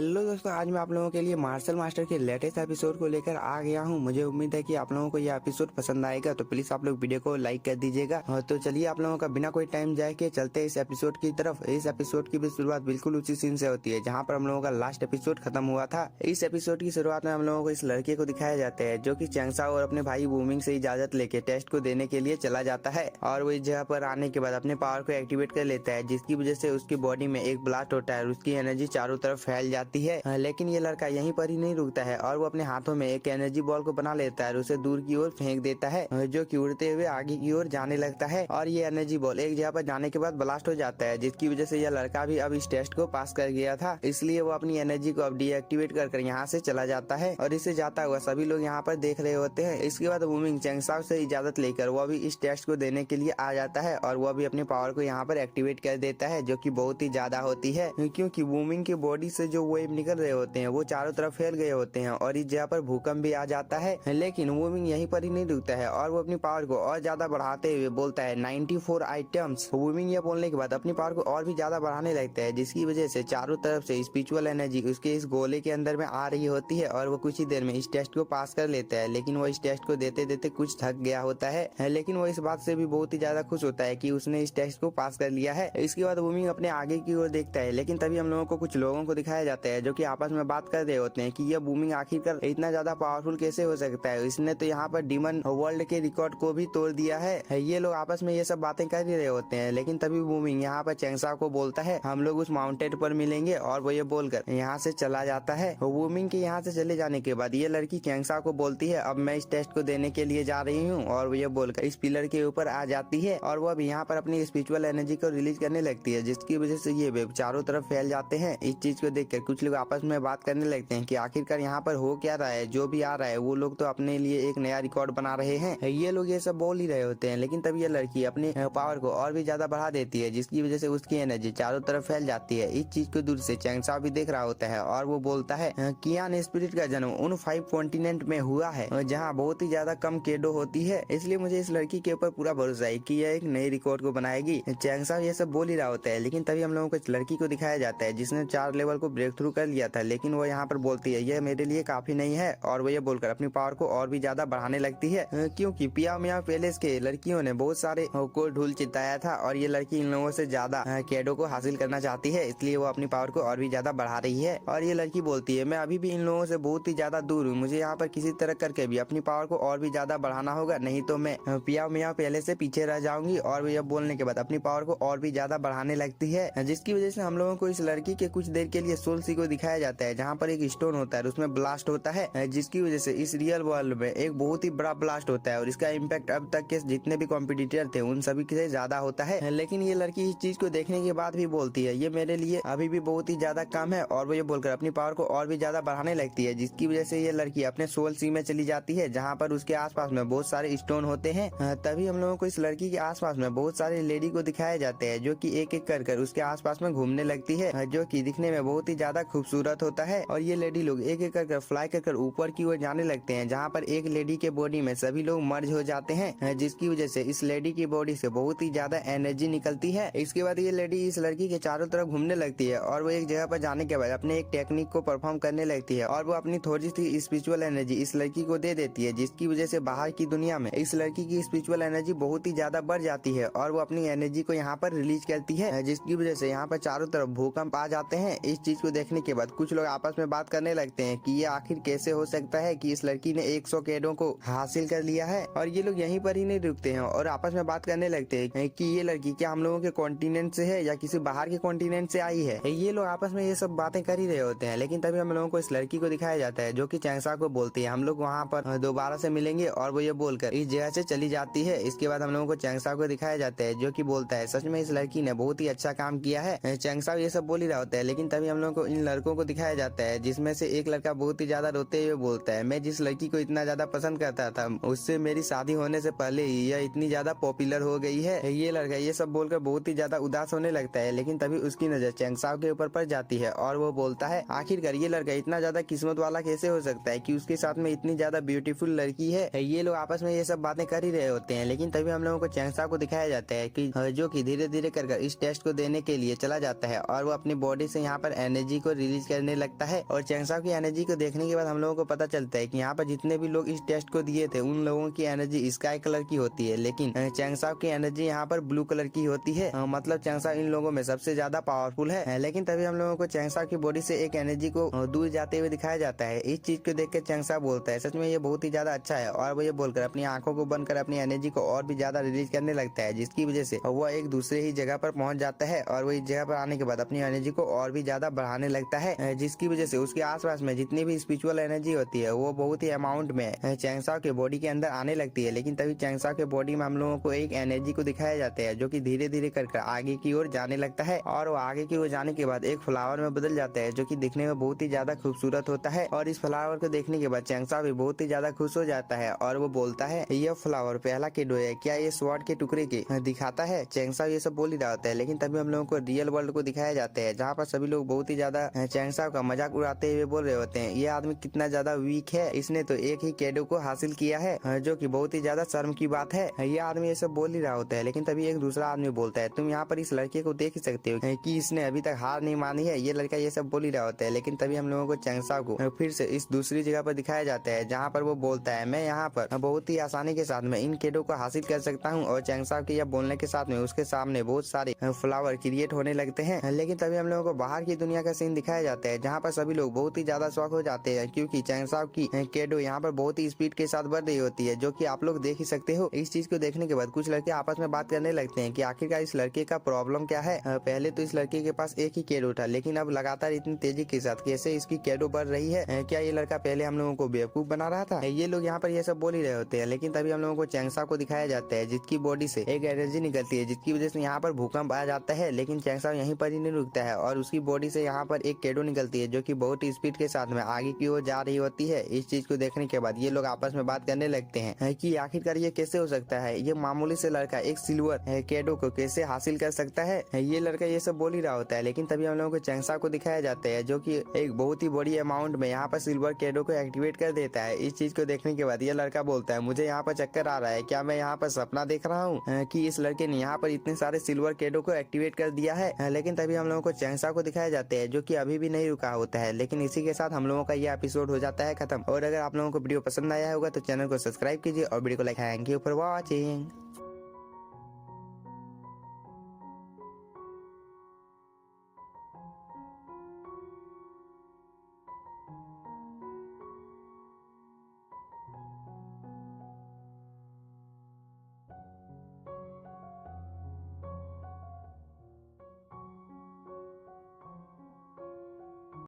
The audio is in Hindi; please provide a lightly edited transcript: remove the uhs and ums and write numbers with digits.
हेलो दोस्तों, आज मैं आप लोगों के लिए मार्शल मास्टर के लेटेस्ट एपिसोड को लेकर आ गया हूं। मुझे उम्मीद है कि आप लोगों को यह एपिसोड पसंद आएगा, तो प्लीज आप लोग वीडियो को लाइक कर दीजिएगा। तो चलिए आप लोगों का बिना कोई टाइम जाए के चलते हैं इस एपिसोड की तरफ। इस एपिसोड की भी शुरुआत बिल्कुल उसी सीन से होती है जहाँ पर हम लोगों का लास्ट एपिसोड खत्म हुआ था। इस एपिसोड की शुरुआत में हम लोगों को इस लड़के को दिखाया जाता है जो की चैंगसाओ और अपने भाई वूमिंग से इजाजत लेके टेस्ट को देने के लिए चला जाता है और वो इस जगह पर आने के बाद अपने पावर को एक्टिवेट कर लेता है, जिसकी वजह से उसकी बॉडी में एक ब्लास्ट होता है और उसकी एनर्जी चारों तरफ फैल जाती है। लेकिन ये लड़का यहीं पर ही नहीं रुकता है और वो अपने हाथों में एक एनर्जी बॉल को बना लेता है और उसे दूर की ओर फेंक देता है, जो कि उड़ते हुए आगे की ओर जाने लगता है। और ये एनर्जी बॉल एक जगह पर जाने के बाद ब्लास्ट हो जाता है, जिसकी वजह से यह लड़का भी अब इस टेस्ट को पास कर गया था। इसलिए वो अपनी एनर्जी को अब डीएक्टिवेट कर यहाँ से चला जाता है और इसे जाता हुआ सभी लोग यहाँ पर देख रहे होते हैं। इसके बाद वूमिंग चैंगसाओ से इजाजत लेकर वो भी इस टेस्ट को देने के लिए आ जाता है और वो भी अपनी पावर को यहाँ पर एक्टिवेट कर देता है, जो कि बहुत ही ज्यादा होती है, क्योंकि वूमिंग की बॉडी से जो वेव निकल रहे होते हैं वो चारों तरफ फैल गए होते हैं और इस जगह पर भूकंप भी आ जाता है। लेकिन वूमिंग यहीं पर ही नहीं रुकता है और वो अपनी पावर को और ज्यादा बढ़ाते हुए बोलता है 94 आइटम्स। वूमिंग ये बोलने के बाद अपनी पावर को और भी ज्यादा बढ़ाने लगता है, जिसकी वजह से चारों तरफ से स्पिरिचुअल एनर्जी उसके इस गोले के अंदर में आ रही होती है और वो कुछ ही देर में इस टेस्ट को पास कर लेता है। लेकिन वो इस टेस्ट को देते देते कुछ थक गया होता है, लेकिन वो इस बात से भी बहुत ही ज्यादा खुश होता है कि उसने इस टेस्ट को पास कर लिया है। इसके बाद वूमिंग अपने आगे की ओर देखता है, लेकिन तभी हम लोगों को कुछ लोगों को दिखाया जाता है जो कि आपस में बात कर रहे होते हैं कि यह वूमिंग आखिरकार इतना ज्यादा पावरफुल कैसे हो सकता है। इसने तो यहाँ पर डीमन वर्ल्ड के रिकॉर्ड को भी तोड़ दिया है। ये लोग आपस में ये सब बातें कर ही रहे होते हैं, लेकिन तभी वूमिंग यहाँ पर चैंगसाओ को बोलता है हम लोग उस माउंटेन पर मिलेंगे, और वो ये बोलकर यहाँ से चला जाता है। वूमिंग के यहाँ से चले जाने के बाद ये लड़की चैंगसाओ को बोलती है अब मैं इस टेस्ट को देने के लिए जा रही हूँ, और वो ये बोलकर इस पिलर के ऊपर आ जाती है और वो अब यहाँ पर अपनी स्पिरिचुअल एनर्जी को रिलीज करने लगती है, जिसकी वजह से ये वेव चारों तरफ फैल जाते हैं। इस चीज को देखकर कुछ लोग आपस में बात करने लगते हैं कि आखिरकार यहाँ पर हो क्या रहा है। जो भी आ रहा है वो लोग तो अपने लिए एक नया रिकॉर्ड बना रहे हैं, ये लोग ये सब बोल ही रहे होते हैं। लेकिन तब ये लड़की अपने पावर को और भी ज्यादा बढ़ा देती है, जिसकी वजह से उसकी एनर्जी चारों तरफ फैल जाती है। इस चीज को दूर से चैंगसाओ भी देख रहा होता है और वो बोलता है कियान स्पिरिट का जन्म उन 5 कॉन्टिनेंट में हुआ है जहाँ बहुत ही ज्यादा कम केडो होती है, इसलिए मुझे इस लड़की के ऊपर पूरा भरोसा है कि यह एक नई रिकॉर्ड को बनाएगी। चैंगसाओ ये सब बोल ही रहा होता है, लेकिन तभी हम लोगों को इस लड़की को दिखाया जाता है जिसने 4 लेवल को ब्रेक थ्रू कर लिया था, लेकिन वो यहाँ पर बोलती है यह मेरे लिए काफी नहीं है, और वो ये बोलकर अपनी पावर को और भी ज्यादा बढ़ाने लगती है, क्योंकि पिया मिया पैलेस के लड़कियों ने बहुत सारे को ढूल चिताया था और ये लड़की इन लोगों से ज्यादा केडो को हासिल करना चाहती है, इसलिए वो अपनी पावर को और भी ज्यादा बढ़ा रही है। और ये लड़की बोलती है मैं अभी भी इन लोगों से बहुत ही ज्यादा दूर हूँ, मुझे यहाँ पर किसी तरह करके भी अपनी पावर को और भी ज्यादा बढ़ाना होगा, नहीं तो मैं पिया मिया पैलेस से पीछे रह जाऊंगी। और वो ये बोलने के बाद अपनी पावर को और भी ज्यादा बढ़ाने लगती है, जिसकी वजह से हम लोगों को इस लड़की के कुछ देर के लिए सोल सी को दिखाया जाता है, जहाँ पर एक स्टोन होता है और उसमें ब्लास्ट होता है, जिसकी वजह से इस रियल वर्ल्ड में एक बहुत ही बड़ा ब्लास्ट होता है और इसका इम्पैक्ट अब तक के जितने भी कॉम्पिटिटर थे उन सभी से ज्यादा होता है। लेकिन ये लड़की इस चीज को देखने के बाद भी बोलती है ये मेरे लिए अभी भी बहुत ही ज्यादा कम है, और वो ये बोलकर अपनी पावर को और भी ज्यादा बढ़ाने लगती है, जिसकी वजह से ये लड़की अपने सोल सी में चली जाती है, जहाँ पर उसके आसपास में बहुत सारे स्टोन होते हैं। तभी हम लोगों को इस लड़की के आसपास में बहुत सारे लेडी को दिखाए जाते हैं, जो कि एक एक कर उसके आसपास में घूमने लगती है, जो कि दिखने में बहुत ही ज्यादा खूबसूरत होता है। और ये लेडी लोग एक एक कर फ्लाई कर ऊपर की ओर जाने लगते हैं, जहाँ पर एक लेडी के बॉडी में सभी लोग मर्ज हो जाते हैं, जिसकी वजह से इस लेडी की बॉडी से बहुत ही ज्यादा एनर्जी निकलती है। इसके बाद ये लेडी इस लड़की के चारों तरफ घूमने लगती है और वो एक जगह पर जाने के बाद अपने एक टेक्निक को परफॉर्म करने लगती है और वो अपनी थोड़ी सी स्पिरिचुअल एनर्जी इस लड़की को दे देती है, जिसकी वजह से बाहर की दुनिया में इस लड़की की स्पिरिचुअल एनर्जी बहुत ही ज्यादा बढ़ जाती है और वो अपनी एनर्जी को यहाँ पर रिलीज करती है, जिसकी वजह से यहाँ पर चारों तरफ भूकंप आ जाते हैं। इस चीज को देखने के बाद कुछ लोग आपस में बात करने लगते हैं कि ये आखिर कैसे हो सकता है कि इस लड़की ने 100 केडो को हासिल कर लिया है। और ये लोग यहीं पर ही नहीं रुकते हैं और आपस में बात करने लगते हैं कि ये लड़की क्या हम लोगों के कॉन्टिनेंट से है या किसी बाहर के कॉन्टिनेंट से आई है। ये लोग आपस में ये सब बातें कर ही रहे होते हैं, लेकिन तभी हम लोगों को इस लड़की को दिखाया जाता है जो कि चैंगसाओ को बोलती है हम लोग वहाँ पर दोबारा से मिलेंगे, और वो ये बोलकर इस जगह से चली जाती है। इसके बाद हम लोगों को चैंगसाओ को दिखाया जाता है जो कि बोलता है सच में इस लड़की ने बहुत ही अच्छा काम किया है। चैंगसाओ ये सब बोल ही रहा होता है, लेकिन तभी हम लोगों को इन लड़कों को दिखाया जाता है, जिसमें से एक लड़का बहुत ही ज्यादा रोते हुए बोलता है मैं जिस लड़की को इतना ज्यादा पसंद करता था उससे मेरी शादी होने से पहले ही यह इतनी ज्यादा पॉपुलर हो गई है। ये लड़का ये सब बोलकर बहुत ही ज्यादा उदास होने लगता है, लेकिन तभी उसकी नजर चैंगसाओ के ऊपर पड़ जाती है और वो बोलता है आखिरकार ये लड़का इतना ज्यादा किस्मत वाला कैसे हो सकता है कि उसके साथ में इतनी ज्यादा ब्यूटीफुल लड़की है। ये लोग आपस में ये सब बातें कर ही रहे होते हैं, लेकिन तभी हम लोगों को चैंगसाओ को दिखाया जाता है कि जो कि धीरे धीरे कर इस टेस्ट को देने के लिए चला जाता है और वो अपनी बॉडी से यहाँ पर एनर्जी को को रिलीज करने लगता है। और चैंगसाओ की एनर्जी को देखने के बाद हम लोगों को पता चलता है कि यहाँ पर जितने भी लोग इस टेस्ट को दिए थे उन लोगों की एनर्जी स्काई कलर की होती है, लेकिन चैंगसाओ की एनर्जी यहाँ पर ब्लू कलर की होती है। मतलब चैंगसाओ इन लोगों में सबसे ज्यादा पावरफुल है। लेकिन तभी हम लोगों को चैंगसाओ की बॉडी से एक एनर्जी को दूर जाते हुए दिखाया जाता है। इस चीज को देख कर चैंगसाओ बोलता है सच में ये बहुत ही ज्यादा अच्छा है, और वो ये बोलकर अपनी आंखों को बंद कर अपनी एनर्जी को और भी ज्यादा रिलीज करने लगता है, जिसकी वजह से वो एक दूसरे ही जगह पर पहुंच जाता है। और वो इस जगह पर आने के बाद अपनी एनर्जी को और भी ज्यादा बढ़ाने लगता है, जिसकी वजह से उसके आसपास में जितनी भी स्पिरिचुअल एनर्जी होती है वो बहुत ही अमाउंट में चैंगसाओ के बॉडी के अंदर आने लगती है। लेकिन तभी चैंगसाओ के बॉडी में हम लोगों को एक एनर्जी को दिखाया जाता है जो कि धीरे धीरे कर आगे की ओर जाने लगता है, और वो आगे की ओर जाने के बाद एक फ्लावर में बदल जाता है जो कि दिखने में बहुत ही ज्यादा खूबसूरत होता है। और इस फ्लावर को देखने के बाद चैंगसाओ भी बहुत ही ज्यादा खुश हो जाता है और वो बोलता है यह फ्लावर पहला किडो है, क्या ये स्वॉर्ड के टुकड़े के दिखाता है। चैंगसाओ ये सब बोल ही रहा होता है, लेकिन तभी हम लोगों को रियल वर्ल्ड को दिखाया जाता है जहाँ पर सभी लोग बहुत ही ज्यादा चैंगसाओ का मजाक उड़ाते हुए बोल रहे होते हैं ये आदमी कितना ज्यादा वीक है, इसने तो एक ही केडो को हासिल किया है, जो कि बहुत ही ज्यादा शर्म की बात है। ये आदमी ये सब बोल ही रहा होता है, लेकिन तभी एक दूसरा आदमी बोलता है तुम यहाँ पर इस लड़के को देख ही सकते हो कि इसने अभी तक हार नहीं मानी है। ये लड़का ये सब बोल ही रहा होता है, लेकिन तभी हम लोगों को चैंगसाओ को फिर से इस दूसरी जगह पर दिखाया जाता है जहाँ पर वो बोलता है मैं यहाँ पर बहुत ही आसानी के साथ में इन केडो को हासिल कर सकता हूँ। और चैंगसाओ के यह बोलने के साथ में उसके सामने बहुत सारे फ्लावर क्रिएट होने लगते हैं। लेकिन तभी हम लोगों को बाहर की दुनिया का सीन दिखाया जाता है जहाँ पर सभी लोग बहुत ही ज्यादा शौक हो जाते हैं, क्योंकि चैंगसाओ की केडो यहाँ पर बहुत ही स्पीड के साथ बढ़ रही होती है, जो कि आप लोग देख ही सकते हो। इस चीज को देखने के बाद कुछ लड़के आपस में बात करने लगते हैं कि आखिरकार इस लड़के का प्रॉब्लम क्या है। पहले तो इस लड़के के पास एक ही केडो था, लेकिन अब लगातार इतनी तेजी के साथ कैसे इसकी केडो बढ़ रही है। क्या ये लड़का पहले हम लोगों को बेवकूफ बना रहा था। ये लोग यहाँ पर ये सब बोल ही रहे होते हैं, लेकिन तभी हम लोगों को चैंगसाओ को दिखाया जाता है जिसकी बॉडी से एक एनर्जी निकलती है, जिसकी वजह से यहाँ पर भूकंप आ जाता है। लेकिन चैंगसाओ यहीं पर ही नहीं रुकता है और उसकी बॉडी से यहाँ पर एक केडो निकलती है जो कि बहुत ही स्पीड के साथ में आगे की ओर जा रही होती है। इस चीज को देखने के बाद ये लोग आपस में बात करने लगते हैं कि आखिरकार ये कैसे हो सकता है, ये मामूली से लड़का एक सिल्वर केडो को कैसे हासिल कर सकता है। ये लड़का ये सब बोल ही रहा होता है, लेकिन तभी हम लोगों को चैंगसाओ को दिखाया जाता है जो कि एक बहुत ही बड़ी अमाउंट में यहाँ पर सिल्वर केडो को एक्टिवेट कर देता है। इस चीज को देखने के बाद ये लड़का बोलता है मुझे यहाँ पर चक्कर आ रहा है, क्या मैं यहाँ पर सपना देख रहा हूँ कि इस लड़के ने यहाँ पर इतने सारे सिल्वर केडो को एक्टिवेट कर दिया है। लेकिन तभी हम लोगों को चैंगसाओ को दिखाया जाता है जो कि अभी भी नहीं रुका होता है। लेकिन इसी के साथ हम लोगों का ये एपिसोड हो जाता है खत्म। और अगर आप लोगों को वीडियो पसंद आया होगा तो चैनल को सब्सक्राइब कीजिए और वीडियो को like. Thank you for watching.